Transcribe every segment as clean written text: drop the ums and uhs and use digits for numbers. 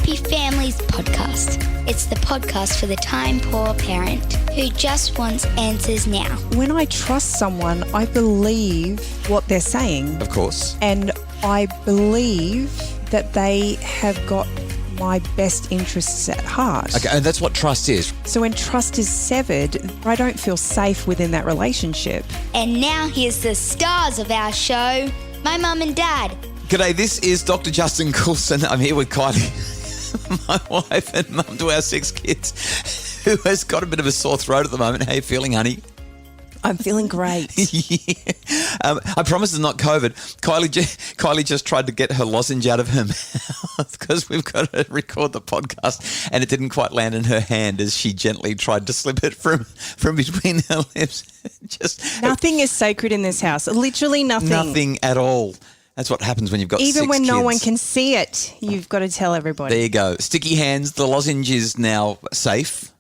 Happy Families podcast. It's the podcast for the time-poor parent who just wants answers now. When I trust someone, I believe what they're saying. Of course. And I believe that they have got my best interests at heart. Okay, and that's what trust is. So when trust is severed, I don't feel safe within that relationship. And now here's the stars of our show, my mum and dad. G'day, this is Dr. Justin Coulson. I'm here with Kylie, my wife and mum to our 6 kids, who has got a bit of a sore throat at the moment. How are you feeling, honey? I'm feeling great. Yeah. I promise it's not COVID. Kylie just tried to get her lozenge out of her mouth because we've got to record the podcast and it didn't quite land in her hand as she gently tried to slip it from between her lips. Nothing is sacred in this house. Literally nothing. Nothing at all. That's what happens when you've got 6 kids. Even when no one can see it, you've got to tell everybody. There you go. Sticky hands. The lozenge is now safe.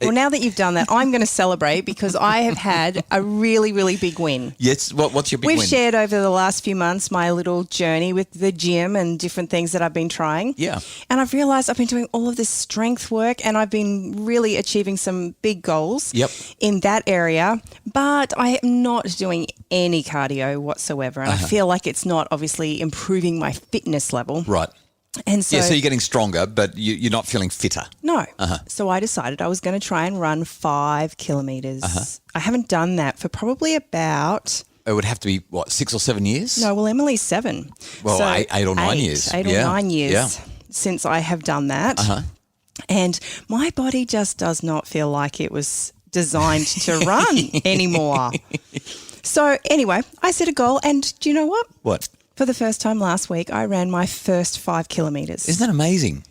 Well, now that you've done that, I'm going to celebrate because I have had a really, really big win. Yes. What's your big win? We've shared over the last few months my little journey with the gym and different things that I've been trying. Yeah. And I've realised I've been doing all of this strength work and I've been really achieving some big goals in that area. But I am not doing any cardio whatsoever. And I feel like it's not obviously improving my fitness level. Right. And so, so you're getting stronger, but you're not feeling fitter. No. So I decided I was going to try and run 5 kilometres. I haven't done that for probably about... It would have to be, 6 or 7 years? No, well, Emily's 7. Well, so 8 or 9 years. 8 or 9 years since I have done that. And my body just does not feel like it was designed to run anymore. So anyway, I set a goal and do you know what? What? For the first time last week, I ran my first 5 kilometres. Isn't that amazing?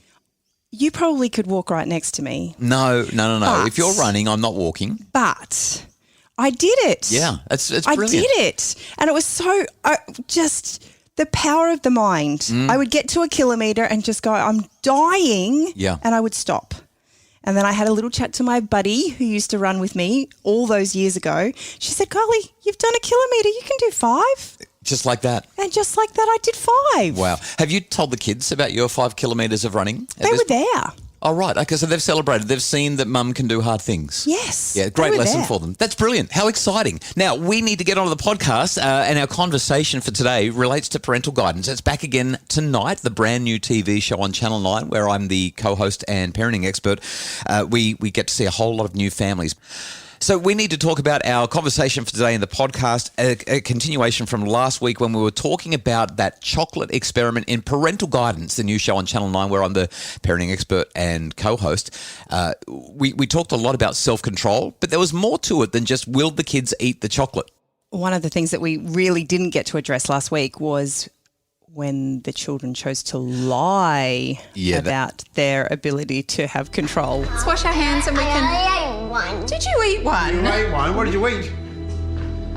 You probably could walk right next to me. No. But, if you're running, I'm not walking. But I did it. Yeah, it's brilliant. I did it. And it was so just the power of the mind. I would get to a kilometre and just go, I'm dying. Yeah. And I would stop. And then I had a little chat to my buddy who used to run with me all those years ago. She said, Kylie, you've done a kilometre. You can do 5. Just like that. And just like that, I did 5. Wow. Have you told the kids about your 5 kilometres of running? They were there. Oh, right. Okay, so they've celebrated. They've seen that mum can do hard things. Yes. Yeah, great lesson there. for them. That's brilliant. How exciting. Now, we need to get onto the podcast and our conversation for today relates to parental guidance. It's back again tonight, the brand new TV show on Channel 9 where I'm the co-host and parenting expert. We get to see a whole lot of new families. So we need to talk about our conversation for today in the podcast, a continuation from last week when we were talking about that chocolate experiment in Parental Guidance, the new show on Channel 9 where I'm the parenting expert and co-host. We talked a lot about self-control, but there was more to it than just will the kids eat the chocolate? One of the things that we really didn't get to address last week was when the children chose to lie about their ability to have control. Let's wash our hands and we can... I ate one. Did you eat one? You ate one. What did you eat?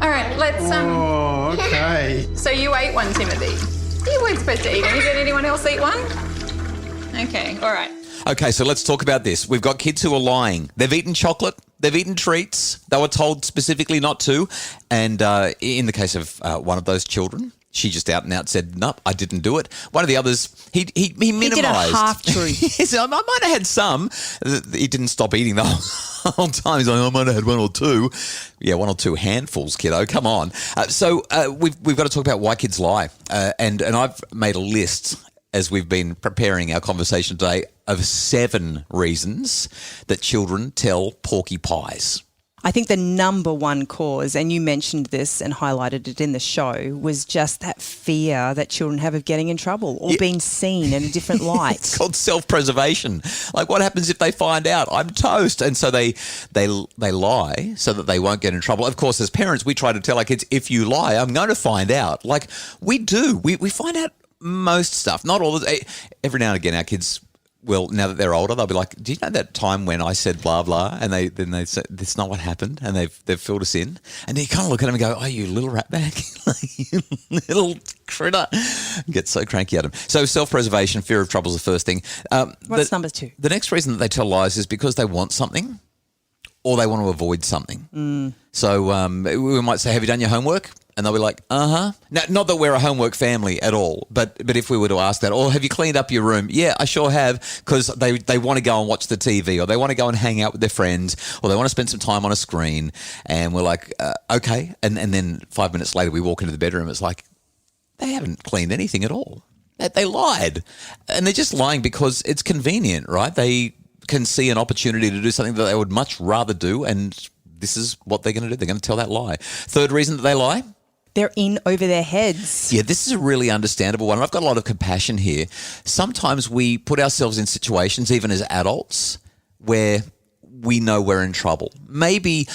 All right, let's... Oh, okay. So you ate one, Timothy. You weren't supposed to eat any. Did anyone else eat one? Okay, all right. Okay, so let's talk about this. We've got kids who are lying. They've eaten chocolate. They've eaten treats. They were told specifically not to. And in the case of one of those children, she just out and out said, nope, I didn't do it. One of the others, he minimised. He did a half-truth. Yes, I might have had some. He didn't stop eating the whole time. He's like, I might have had 1 or 2. Yeah, 1 or 2 handfuls, kiddo. Come on. So we've got to talk about why kids lie. And I've made a list as we've been preparing our conversation today of 7 reasons that children tell porcupines. I think the number one cause, and you mentioned this and highlighted it in the show, was just that fear that children have of getting in trouble or being seen in a different light. It's called self-preservation. Like, what happens if they find out? I'm toast. And so they lie so that they won't get in trouble. Of course, as parents, we try to tell our kids, if you lie, I'm going to find out. Like, we do. We find out most stuff. Not all. Every now and again, our kids... Well, now that they're older, they'll be like, "Do you know that time when I said blah blah?" And they say, "That's not what happened," and they've filled us in. And you kind of look at them and go, "Oh, you little ratbag, like, you little critter!" Get so cranky at them. So self-preservation, fear of trouble is the first thing. What's number 2? The next reason that they tell lies is because they want something, or they want to avoid something. So we might say, "Have you done your homework?" And they'll be like, uh-huh. Now, not that we're a homework family at all, but if we were to ask that, or have you cleaned up your room? Yeah, I sure have, because they want to go and watch the TV, or they want to go and hang out with their friends, or they want to spend some time on a screen. And we're like, okay. And then 5 minutes later, we walk into the bedroom. It's like, they haven't cleaned anything at all. They lied. And they're just lying because it's convenient, right? They can see an opportunity to do something that they would much rather do, and this is what they're going to do. They're going to tell that lie. Third reason that they lie? They're in over their heads. Yeah, this is a really understandable one. And I've got a lot of compassion here. Sometimes we put ourselves in situations, even as adults, where we know we're in trouble. Maybe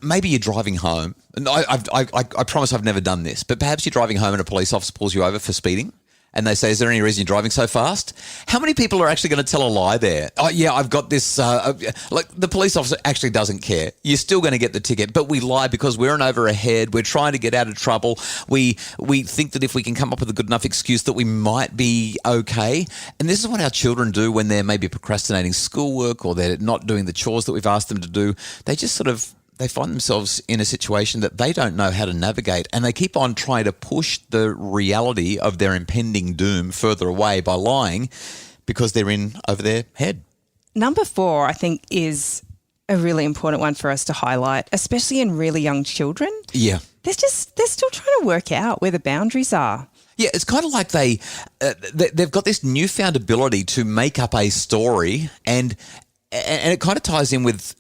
you're driving home. And I promise I've never done this, but perhaps you're driving home and a police officer pulls you over for speeding. And they say, is there any reason you're driving so fast? How many people are actually going to tell a lie there? Oh, yeah, I've got this. Like the police officer actually doesn't care. You're still going to get the ticket, but we lie because we're in over our head. We're trying to get out of trouble. We think that if we can come up with a good enough excuse that we might be okay. And this is what our children do when they're maybe procrastinating schoolwork or they're not doing the chores that we've asked them to do. They just they find themselves in a situation that they don't know how to navigate, and they keep on trying to push the reality of their impending doom further away by lying because they're in over their head. Number 4, I think, is a really important one for us to highlight, especially in really young children. Yeah. They're still trying to work out where the boundaries are. Yeah, it's kind of like they've got this newfound ability to make up a story, and it kind of ties in with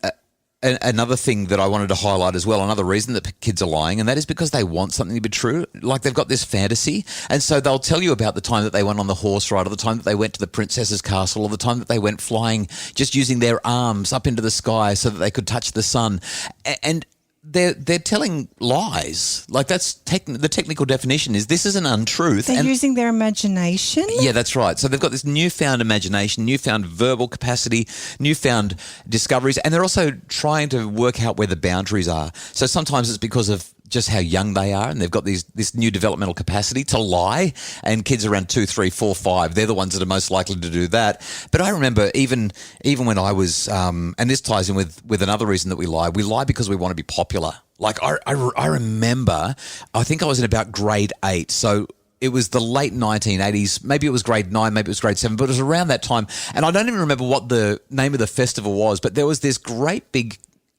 another thing that I wanted to highlight as well, another reason that kids are lying, and that is because they want something to be true. Like they've got this fantasy, and so they'll tell you about the time that they went on the horse ride, or the time that they went to the princess's castle, or the time that they went flying just using their arms up into the sky so that they could touch the sun. And they're telling lies. Like that's the technical definition is this is an untruth. They're using their imagination? Yeah, that's right. So they've got this newfound imagination, newfound verbal capacity, newfound discoveries, and they're also trying to work out where the boundaries are. So sometimes it's because of just how young they are, and they've got this new developmental capacity to lie, and kids around 2, 3, 4, 5, they're the ones that are most likely to do that. But I remember even when I was, and this ties in with another reason that we lie because we want to be popular. Like I remember, I think I was in about grade 8, so it was the late 1980s. Maybe it was grade 9, maybe it was grade 7, but it was around that time. And I don't even remember what the name of the festival was, but there was this great big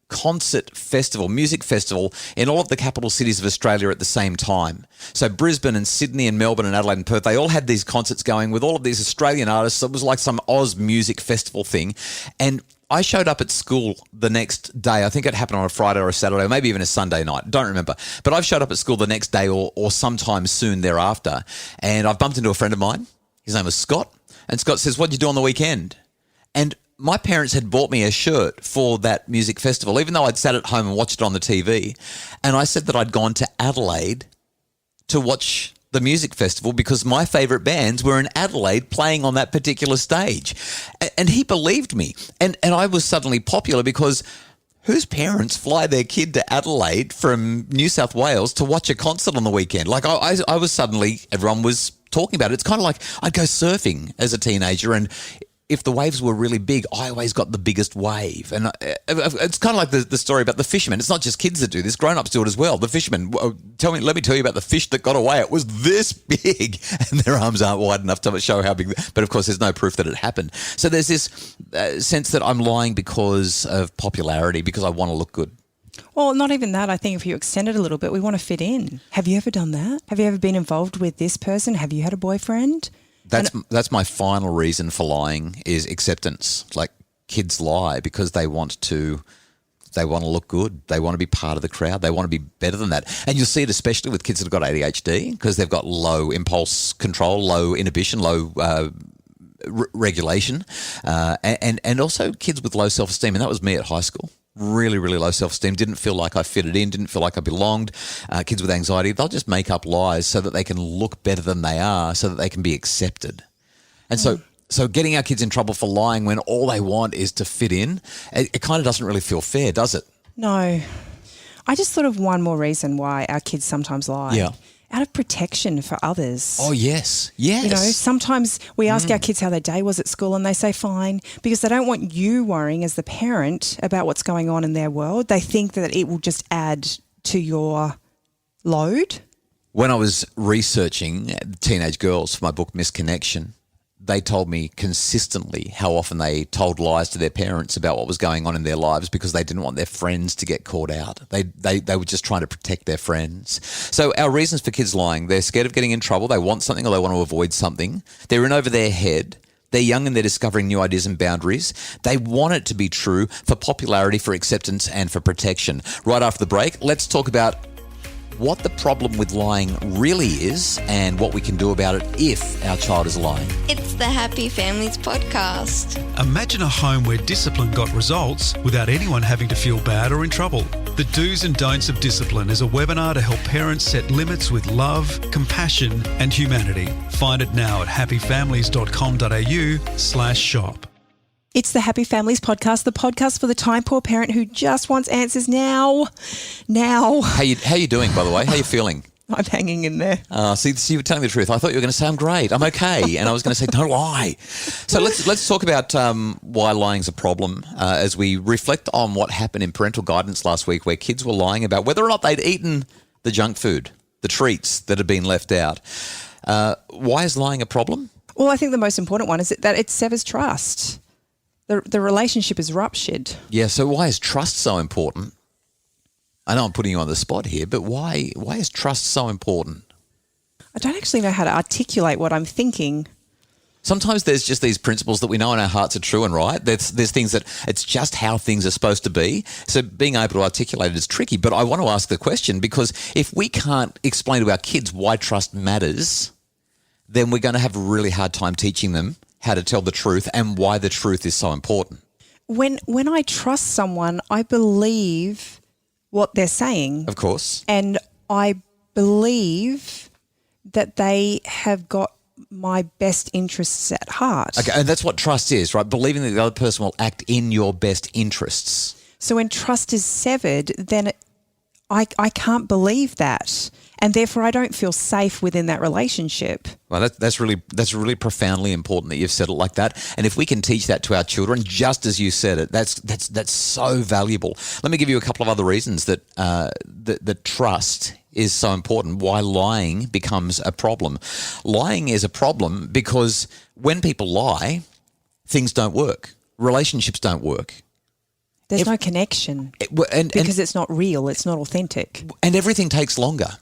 concert festival, music festival in all of the capital cities of Australia at the same time. So Brisbane and Sydney and Melbourne and Adelaide and Perth, they all had these concerts going with all of these Australian artists. It was like some Oz music festival thing. And I showed up at school the next day. I think it happened on a Friday or a Saturday, or maybe even a Sunday night. Don't remember. But I've showed up at school the next day or sometime soon thereafter. And I've bumped into a friend of mine. His name was Scott. And Scott says, "What'd you do on the weekend?" And my parents had bought me a shirt for that music festival, even though I'd sat at home and watched it on the TV. And I said that I'd gone to Adelaide to watch the music festival because my favourite bands were in Adelaide playing on that particular stage. And he believed me. And I was suddenly popular because whose parents fly their kid to Adelaide from New South Wales to watch a concert on the weekend? Like I was suddenly, everyone was talking about it. It's kind of like I'd go surfing as a teenager, and if the waves were really big, I always got the biggest wave. And it's kind of like the story about the fishermen. It's not just kids that do this. Grown-ups do it as well. The fishermen, let me tell you about the fish that got away. It was this big, and their arms aren't wide enough to show how big. But, of course, there's no proof that it happened. So there's this sense that I'm lying because of popularity, because I want to look good. Well, not even that. I think if you extend it a little bit, we want to fit in. Have you ever done that? Have you ever been involved with this person? Have you had a boyfriend? That's my final reason for lying is acceptance. Like kids lie because they want to look good. They want to be part of the crowd. They want to be better than that. And you'll see it especially with kids that have got ADHD because they've got low impulse control, low inhibition, low regulation, and also kids with low self-esteem. And that was me at high school. Really, really low self-esteem, didn't feel like I fitted in, didn't feel like I belonged. Kids with anxiety, they'll just make up lies so that they can look better than they are, so that they can be accepted. And so getting our kids in trouble for lying when all they want is to fit in, it kind of doesn't really feel fair, does it? No. I just thought of one more reason why our kids sometimes lie. Yeah. Out of protection for others. Oh, yes. Yes. You know, sometimes we ask our kids how their day was at school and they say fine because they don't want you worrying as the parent about what's going on in their world. They think that it will just add to your load. When I was researching teenage girls for my book Misconnection, they told me consistently how often they told lies to their parents about what was going on in their lives because they didn't want their friends to get caught out. They were just trying to protect their friends. So our reasons for kids lying, they're scared of getting in trouble, they want something or they want to avoid something, they're in over their head, they're young and they're discovering new ideas and boundaries, they want it to be true for popularity, for acceptance and for protection. Right after the break, let's talk about what the problem with lying really is and what we can do about it if our child is lying. It's the Happy Families Podcast. Imagine a home where discipline got results without anyone having to feel bad or in trouble. The Do's and Don'ts of Discipline is a webinar to help parents set limits with love, compassion and humanity. Find it now at happyfamilies.com.au/shop. It's the Happy Families Podcast, the podcast for the time-poor parent who just wants answers now. How you doing, by the way? How you feeling? I'm hanging in there. See, you were telling the truth. I thought you were going to say I'm great, I'm okay, and I was going to say don't lie. So let's talk about why lying's a problem as we reflect on what happened in Parental Guidance last week, where kids were lying about whether or not they'd eaten the junk food, the treats that had been left out. Why is lying a problem? Well, I think the most important one is that it severs trust. The relationship is ruptured. Yeah, so why is trust so important? I know I'm putting you on the spot here, but why is trust so important? I don't actually know how to articulate what I'm thinking. Sometimes there's just these principles that we know in our hearts are true and right. There's things that it's just how things are supposed to be. So being able to articulate it is tricky. But I want to ask the question, because if we can't explain to our kids why trust matters, then we're going to have a really hard time teaching them how to tell the truth and why the truth is so important. When I trust someone, I believe what they're saying. Of course. And I believe that they have got my best interests at heart. Okay, and that's what trust is, right? Believing that the other person will act in your best interests. So when trust is severed, then I can't believe that. And therefore I don't feel safe within that relationship. Well, that's really profoundly important that you've said it like that. And if we can teach that to our children, just as you said it, that's so valuable. Let me give you a couple of other reasons that that trust is so important, why lying becomes a problem. Lying is a problem because when people lie, things don't work. Relationships don't work. There's no connection because it's not real. It's not authentic. And everything takes longer.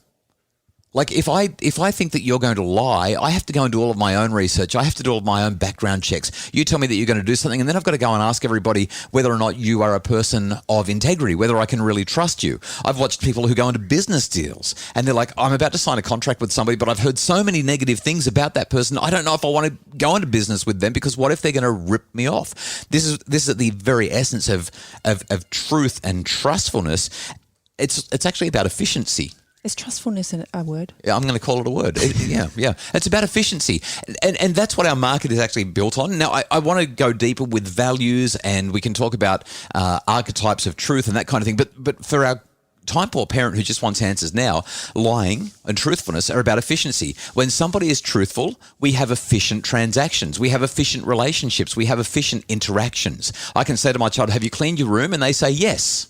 Like if I think that you're going to lie, I have to go and do all of my own research. I have to do all of my own background checks. You tell me that you're going to do something, and then I've got to go and ask everybody whether or not you are a person of integrity, whether I can really trust you. I've watched people who go into business deals, and they're like, I'm about to sign a contract with somebody, but I've heard so many negative things about that person. I don't know if I want to go into business with them, because what if they're going to rip me off? This is at the very essence of truth and trustfulness. It's actually about efficiency. Is trustfulness a word? Yeah, I'm going to call it a word. Yeah. It's about efficiency. And that's what our market is actually built on. Now, I want to go deeper with values, and we can talk about archetypes of truth and that kind of thing. But for our time-poor parent who just wants answers now, lying and truthfulness are about efficiency. When somebody is truthful, we have efficient transactions. We have efficient relationships. We have efficient interactions. I can say to my child, have you cleaned your room? And they say yes.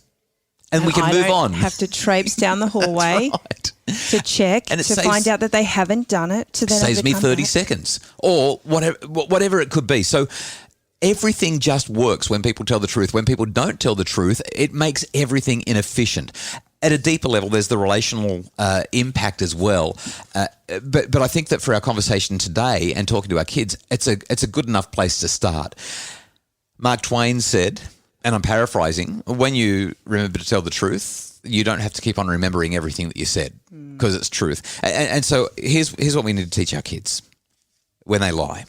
And we can move on. Have to traipse down the hallway to check, and find out that they haven't done it. To then saves me 30 seconds or whatever it could be. So everything just works when people tell the truth. When people don't tell the truth, it makes everything inefficient. At a deeper level, there's the relational impact as well. But I think that for our conversation today and talking to our kids, it's a good enough place to start. Mark Twain said, and I'm paraphrasing, when you remember to tell the truth, you don't have to keep on remembering everything that you said because it's truth. And so here's what we need to teach our kids when they lie.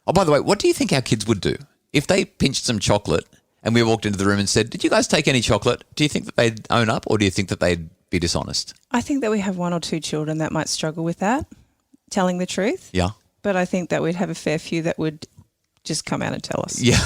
Oh, by the way, what do you think our kids would do if they pinched some chocolate and we walked into the room and said, did you guys take any chocolate? Do you think that they'd own up, or do you think that they'd be dishonest? I think that we have one or two children that might struggle with that, telling the truth. Yeah. But I think that we'd have a fair few that would just come out and tell us. Yeah.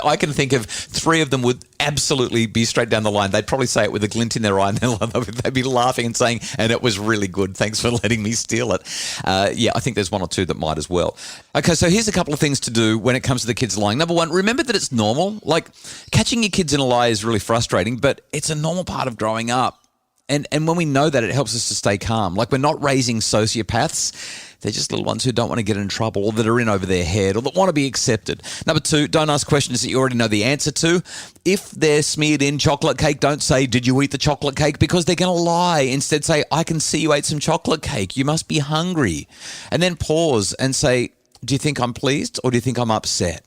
I can think of 3 of them would absolutely be straight down the line. They'd probably say it with a glint in their eye, and they'd be laughing and saying, and it was really good. Thanks for letting me steal it. Yeah, I think there's 1 or 2 that might as well. Okay, so here's a couple of things to do when it comes to the kids lying. Number 1, remember that it's normal. Like, catching your kids in a lie is really frustrating, but it's a normal part of growing up. And when we know that, it helps us to stay calm. Like, we're not raising sociopaths. They're just little ones who don't want to get in trouble, or that are in over their head, or that want to be accepted. Number 2, don't ask questions that you already know the answer to. If they're smeared in chocolate cake, don't say, did you eat the chocolate cake? Because they're going to lie. Instead, say, I can see you ate some chocolate cake. You must be hungry. And then pause and say, do you think I'm pleased, or do you think I'm upset?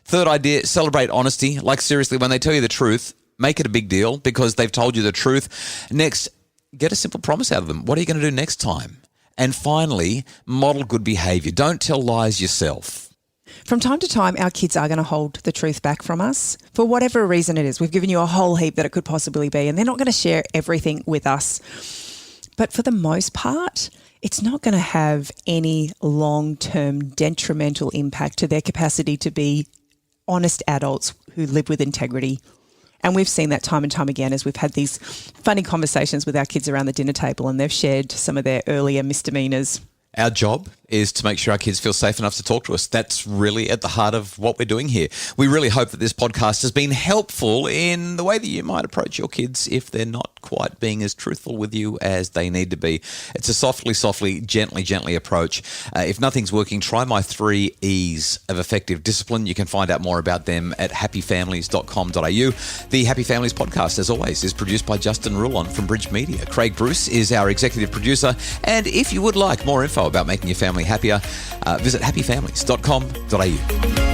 Third idea, celebrate honesty. Like, seriously, when they tell you the truth, make it a big deal because they've told you the truth. Next, get a simple promise out of them. What are you going to do next time? And finally, model good behaviour. Don't tell lies yourself. From time to time, our kids are going to hold the truth back from us for whatever reason it is. We've given you a whole heap that it could possibly be, and they're not going to share everything with us. But for the most part, it's not going to have any long-term detrimental impact to their capacity to be honest adults who live with integrity. And we've seen that time and time again as we've had these funny conversations with our kids around the dinner table, and they've shared some of their earlier misdemeanors. Our job is to make sure our kids feel safe enough to talk to us. That's really at the heart of what we're doing here. We really hope that this podcast has been helpful in the way that you might approach your kids if they're not quite being as truthful with you as they need to be. It's a softly, gently approach. If nothing's working, try my 3 E's of effective discipline. You can find out more about them at happyfamilies.com.au. The Happy Families podcast, as always, is produced by Justin Rulon from Bridge Media. Craig Bruce is our executive producer. And if you would like more info about making your family happier, visit happyfamilies.com.au.